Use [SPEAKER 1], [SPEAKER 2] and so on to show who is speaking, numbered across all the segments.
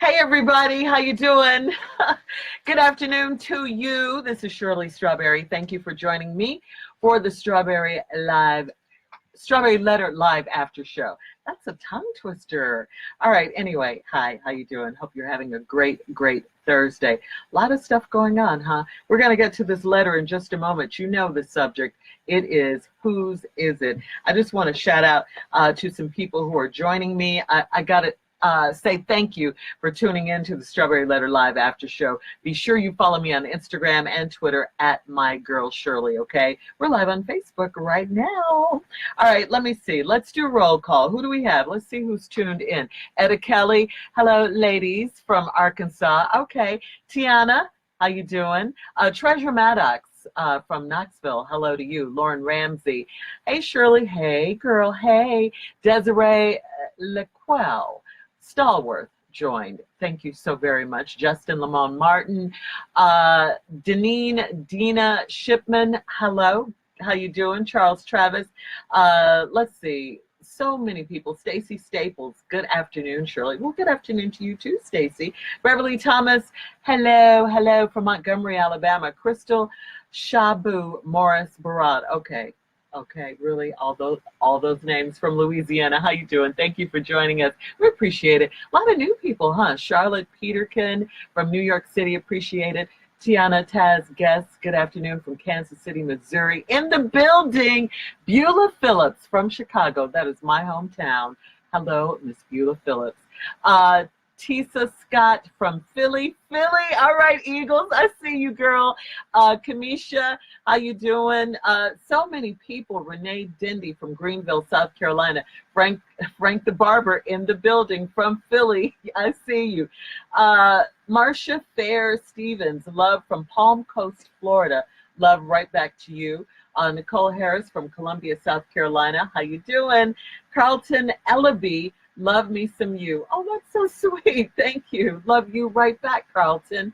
[SPEAKER 1] Hey everybody, how you doing? Good afternoon to you. This is Shirley Strawberry. Thank you for joining me for the Strawberry Letter Live After Show. That's a tongue twister. All right, anyway, hi, how you doing? Hope you're having a great Thursday. A lot of stuff going on, huh? We're going to get to this letter in just a moment. You know the subject. It is, whose is it? I just want to shout out to some people who are joining me. I got to say thank you for tuning in to the Strawberry Letter Live After Show. Be sure you follow me on Instagram and Twitter at MyGirlShirley, okay? We're live on Facebook right now. All right, let me see. Let's do a roll call. Who do we have? Let's see who's tuned in. Etta Kelly. Hello, ladies from Arkansas. Okay. Tiana, how you doing? Treasure Maddox. From Knoxville. Hello to you. Lauren Ramsey. Hey, Shirley. Hey, girl. Hey. Desiree Lequel. Stallworth joined. Thank you so very much. Justin Lamont Martin. Dina Shipman. Hello. How you doing? Charles Travis. Let's see. So many people. Stacy Staples. Good afternoon, Shirley. Well, good afternoon to you too, Stacy. Beverly Thomas. Hello from Montgomery, Alabama. Crystal Shabu Morris Barad. Okay, really, all those names from Louisiana. How you doing? Thank you for joining us. We appreciate it. A lot of new people, huh? Charlotte Peterkin from New York City, appreciate it. Tiana Taz Guest, good afternoon from Kansas City, Missouri. In the building, Beulah Phillips from Chicago. That is my hometown. Hello, Miss Beulah Phillips. Tisa Scott from Philly. All right, Eagles, I see you, girl. Kamisha, how you doing? So many people. Renee Dindy from Greenville, South Carolina. Frank the Barber in the building from Philly. I see you. Marcia Fair Stevens, love from Palm Coast, Florida. Love right back to you. Nicole Harris from Columbia, South Carolina. How you doing? Carlton Ellaby. Love me some you. Oh, that's so sweet. Thank you. Love you right back, Carlton.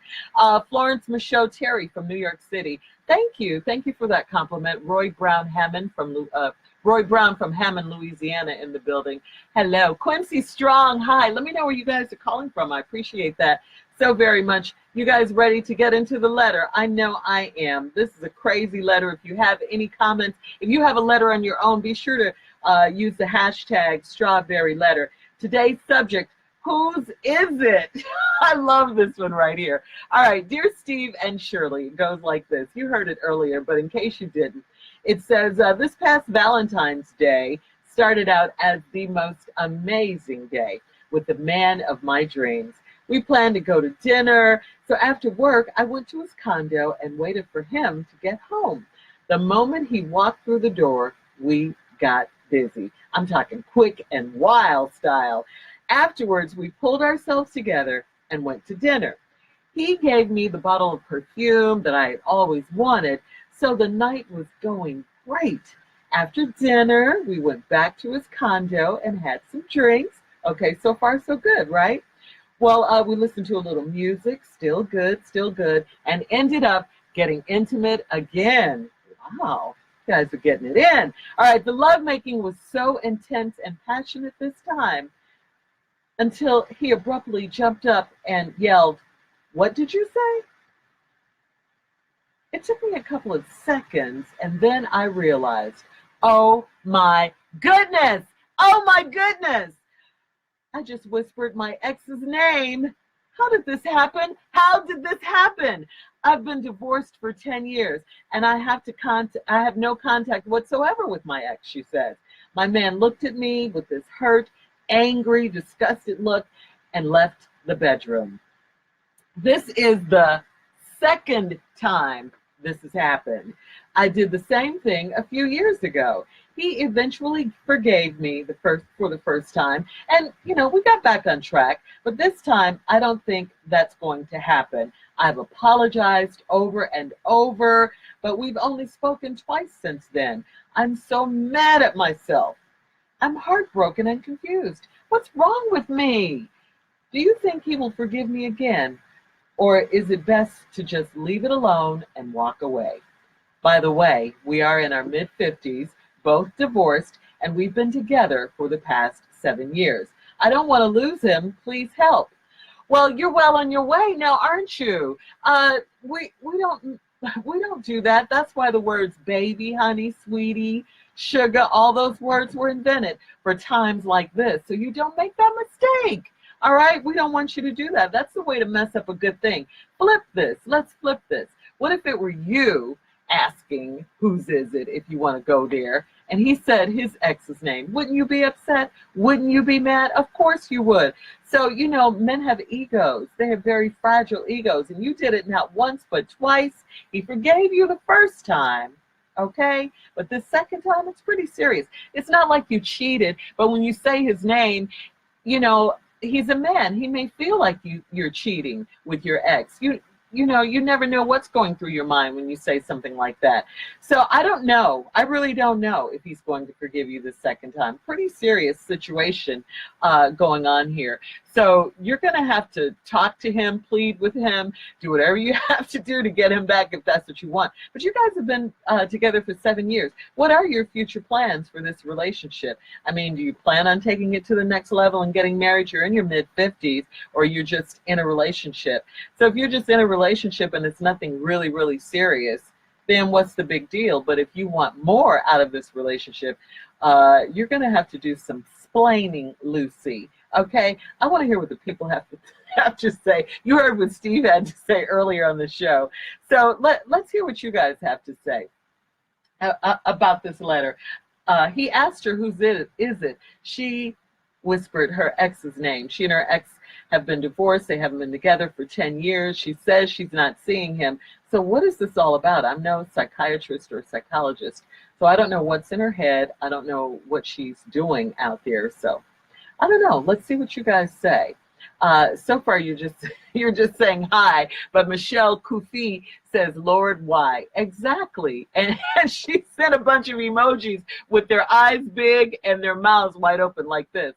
[SPEAKER 1] Florence Michaud Terry from New York City. Thank you. Thank you for that compliment. Roy Brown from Hammond, Louisiana in the building. Hello. Quincy Strong. Hi. Let me know where you guys are calling from. I appreciate that so very much. You guys ready to get into the letter? I know I am. This is a crazy letter. If you have any comments, if you have a letter on your own, be sure to use the hashtag Strawberry Letter. Today's subject, whose is it? I love this one right here. All right, dear Steve and Shirley, it goes like this. You heard it earlier, but in case you didn't, it says, this past Valentine's Day started out as the most amazing day with the man of my dreams. We planned to go to dinner, so after work, I went to his condo and waited for him to get home. The moment he walked through the door, we got busy. I'm talking quick and wild style. Afterwards, we pulled ourselves together and went to dinner. He gave me the bottle of perfume that I had always wanted, so the night was going great. After dinner, we went back to his condo and had some drinks. Okay, so far so good, right? Well, we listened to a little music, still good, and ended up getting intimate again. Wow. Guys are getting it in. All right, the lovemaking was so intense and passionate this time until he abruptly jumped up and yelled, "What did you say?" It took me a couple of seconds, and then I realized, oh my goodness! Oh my goodness! I just whispered my ex's name. How did this happen? How did this happen? I've been divorced for 10 years, and I have no contact whatsoever with my ex, she says. My man looked at me with this hurt, angry, disgusted look and left the bedroom. This is the second time this has happened. I did the same thing a few years ago. He eventually forgave me for the first time, and we got back on track, but this time I don't think that's going to happen. I've apologized over and over, but we've only spoken twice since then. I'm so mad at myself. I'm heartbroken and confused. What's wrong with me? Do you think he will forgive me again? Or is it best to just leave it alone and walk away? By the way, we are in our mid-50s, both divorced, and we've been together for the past 7 years. I don't want to lose him. Please help. Well, you're well on your way now, aren't you? We don't do that. That's why the words baby, honey, sweetie, sugar, all those words were invented for times like this. So you don't make that mistake. All right? We don't want you to do that. That's the way to mess up a good thing. Flip this. Let's flip this. What if it were you asking whose is it if you want to go there? And he said his ex's name. Wouldn't you be upset? Wouldn't you be mad? Of course you would. So, men have egos. They have very fragile egos. And you did it not once, but twice. He forgave you the first time. Okay? But the second time, it's pretty serious. It's not like you cheated, but when you say his name, he's a man. He may feel like you're cheating with your ex. You never know what's going through your mind when you say something like that. So I don't know. I really don't know if he's going to forgive you the second time. Pretty serious situation going on here. So you're going to have to talk to him, plead with him, do whatever you have to do to get him back if that's what you want. But you guys have been together for 7 years. What are your future plans for this relationship? I mean, do you plan on taking it to the next level and getting married? You're in your mid-50s, or you're just in a relationship. So if you're just in a relationship and it's nothing really, really serious, then what's the big deal? But if you want more out of this relationship, you're going to have to do some splaining, Lucy. Okay, I want to hear what the people have to say. You heard what Steve had to say earlier on the show. So let's hear what you guys have to say about this letter. He asked her, whose is it? She whispered her ex's name. She and her ex have been divorced. They haven't been together for 10 years. She says she's not seeing him. So what is this all about? I'm no psychiatrist or psychologist, so I don't know what's in her head. I don't know what she's doing out there. So I don't know. Let's see what you guys say. So far, you're just saying hi, but Michelle Kufi says, Lord, why? Exactly. And she sent a bunch of emojis with their eyes big and their mouths wide open like this.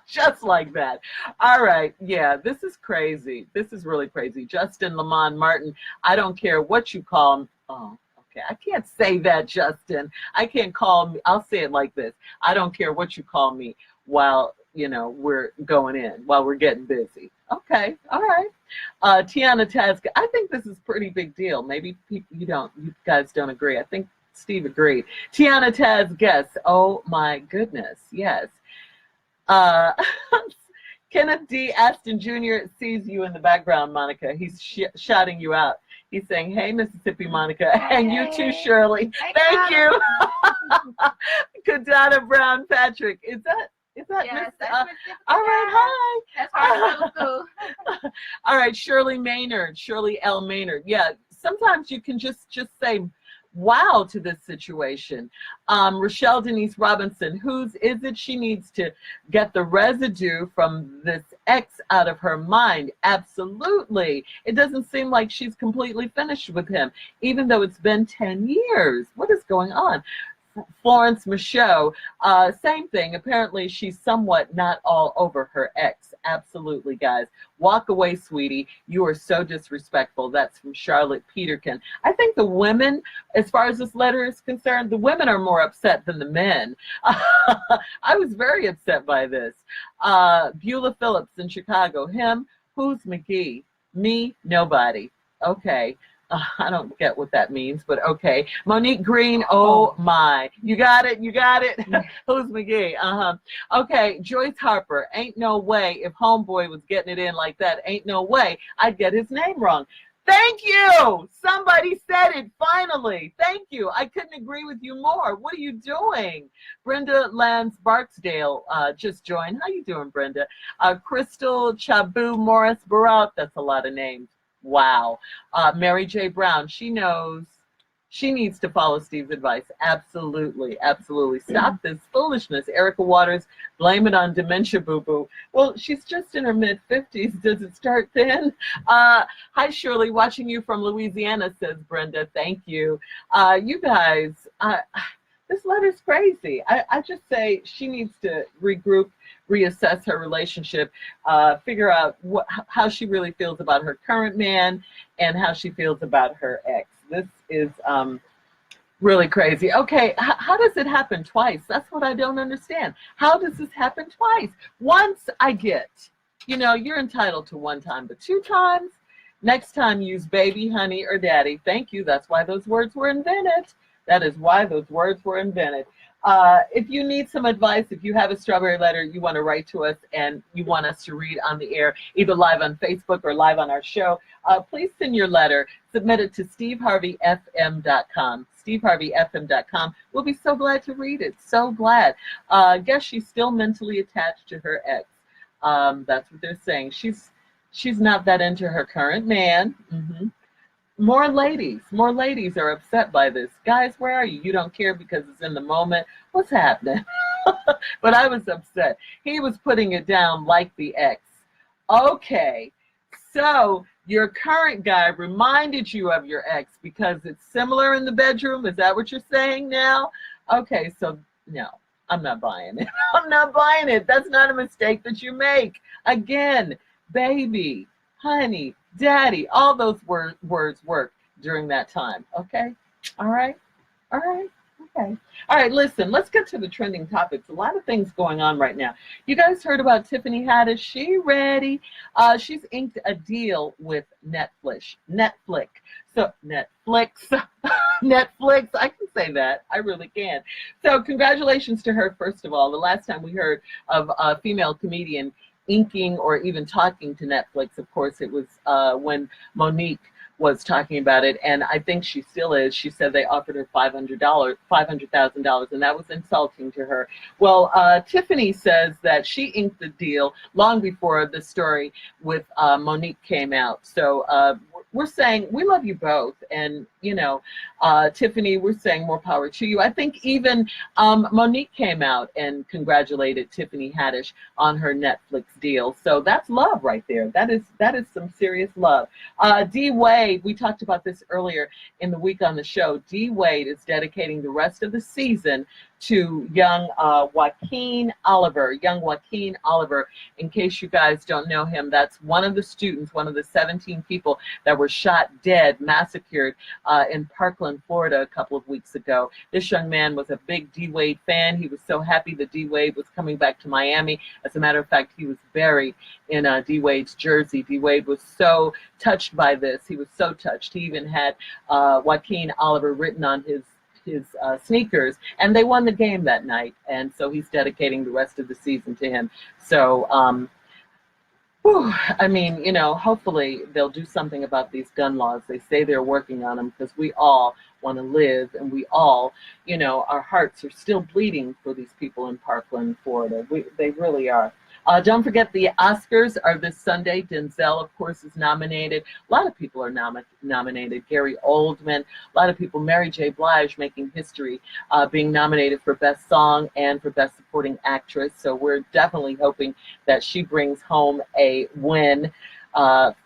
[SPEAKER 1] Just like that. All right. Yeah, this is crazy. This is really crazy. Justin Lamont Martin, I don't care what you call him. Oh, okay. I can't say that, Justin. I can't call me. I'll say it like this. I don't care what you call me while, we're going in, while we're getting busy. Okay. All right. Tiana Tazka, I think this is a pretty big deal. Maybe you guys don't agree. I think Steve agreed. Tiana Taz, guess. Oh my goodness. Yes. Kenneth D. Aston Jr. sees you in the background, Monica. He's shouting you out. He's saying, hey, Mississippi Monica, and you too, Shirley. Thank you. Kadana Brown Patrick. Is that
[SPEAKER 2] yes,
[SPEAKER 1] all right, hi.
[SPEAKER 2] That's our school.
[SPEAKER 1] All right, Shirley L. Maynard. Yeah, sometimes you can just say wow to this situation. Rochelle Denise Robinson, whose is it? She needs to get the residue from this ex out of her mind. Absolutely. It doesn't seem like she's completely finished with him, even though it's been 10 years. What is going on? Florence Michaud, same thing. Apparently, she's somewhat not all over her ex. Absolutely, guys. Walk away, sweetie. You are so disrespectful. That's from Charlotte Peterkin. I think the women, as far as this letter is concerned, the women are more upset than the men. I was very upset by this. Beulah Phillips in Chicago. Him, who's McGee? Me, nobody. Okay. I don't get what that means, but okay. Monique Green, oh my. You got it? Who's McGee? Okay, Joyce Harper, ain't no way if Homeboy was getting it in like that, ain't no way I'd get his name wrong. Thank you. Somebody said it finally. Thank you. I couldn't agree with you more. What are you doing? Brenda Lance Barksdale just joined. How you doing, Brenda? Crystal Chabu Morris Barat. That's a lot of names. Wow. Mary J. Brown, she knows she needs to follow Steve's advice. Absolutely. Absolutely. Stop this foolishness. Erica Waters, blame it on dementia, boo-boo. Well, she's just in her mid-50s. Does it start then? Hi, Shirley. Watching you from Louisiana, says Brenda. Thank you. You guys, this letter's crazy. I just say she needs to regroup, reassess her relationship, figure out how she really feels about her current man and how she feels about her ex. This is really crazy. Okay, how does it happen twice? That's what I don't understand. How does this happen twice? Once I get, you know, you're entitled to one time, but two times. Next time, use baby, honey, or daddy. Thank you. That's why those words were invented. That is why those words were invented. If you need some advice, if you have a strawberry letter you want to write to us and you want us to read on the air, either live on Facebook or live on our show, please send your letter. Submit it to steveharveyfm.com. steveharveyfm.com. We'll be so glad to read it. So glad. Guess she's still mentally attached to her ex. That's what they're saying. She's not that into her current man. More ladies are upset by this. Guys, where are you? You don't care because it's in the moment. What's happening? But I was upset. He was putting it down like the ex. Okay, so your current guy reminded you of your ex because it's similar in the bedroom. Is that what you're saying now? Okay, so no, I'm not buying it. I'm not buying it. That's not a mistake that you make. Again, baby, honey, daddy, all those words work during that time. Okay? All right? All right? Okay. All right, listen, let's get to the trending topics. A lot of things going on right now. You guys heard about Tiffany Haddish? She ready. She's inked a deal with Netflix. So Netflix. Netflix. I can say that. I really can. So congratulations to her, first of all. The last time we heard of a female comedian inking or even talking to Netflix, of course, it was when Monique was talking about it, and I think she still is. She said they offered her $500,000, and that was insulting to her. Well, Tiffany says that she inked the deal long before the story with Monique came out. So we're saying we love you both, and you know, Tiffany, we're saying more power to you. I think even Monique came out and congratulated Tiffany Haddish on her Netflix deal. So that's love right there. That is some serious love. D Wade, we talked about this earlier in the week on the show. D Wade is dedicating the rest of the season to young Joaquin Oliver. Young Joaquin Oliver, in case you guys don't know him, that's one of the students, one of the 17 people that were shot dead, massacred in Parkland, Florida a couple of weeks ago. This young man was a big D Wade fan. He was so happy that D Wade was coming back to Miami. As a matter of fact, he was buried in D Wade's jersey. D Wade was so touched by this. He was so touched. He even had Joaquin Oliver written on his sneakers, and they won the game that night, and so he's dedicating the rest of the season to him. So I mean, you know, hopefully they'll do something about these gun laws. They say they're working on them because we all want to live, and we all, you know, our hearts are still bleeding for these people in Parkland, Florida. They really are. Don't forget the Oscars are this Sunday. Denzel, of course, is nominated. A lot of people are nominated. Gary Oldman, a lot of people. Mary J. Blige making history, being nominated for Best Song and for Best Supporting Actress. So we're definitely hoping that she brings home a win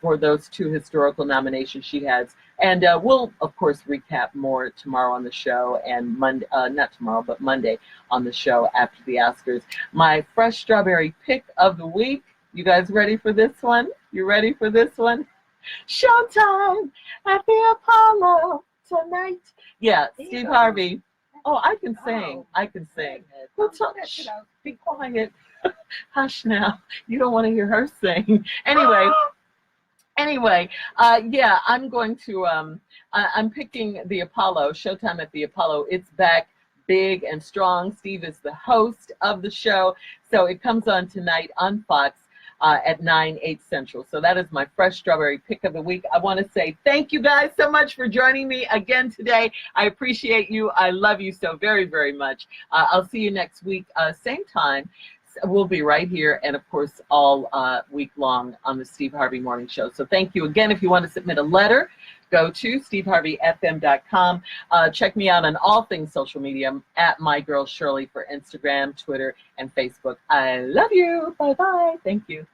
[SPEAKER 1] for those two historical nominations she has. And we'll, of course, recap more tomorrow on the show, and Monday, not tomorrow, but Monday on the show after the Oscars. My fresh strawberry pick of the week. You guys ready for this one? You ready for this one? Showtime at the Apollo tonight. Yeah, Steve Harvey. Oh, I can sing. I can sing. Shh, be quiet. Hush now. You don't want to hear her sing. Anyway, yeah, I'm going to, I'm picking the Apollo, Showtime at the Apollo. It's back big and strong. Steve is the host of the show. So it comes on tonight on Fox at 9/8 Central. So that is my fresh strawberry pick of the week. I want to say thank you guys so much for joining me again today. I appreciate you. I love you so very, very much. I'll see you next week, same time. We'll be right here, and of course all week long on the Steve Harvey Morning Show. So thank you again. If you want to submit a letter, go to steveharveyfm.com. Check me out on all things social media at My Girl Shirley for Instagram, Twitter, and Facebook. I love you. Bye-bye. Thank you.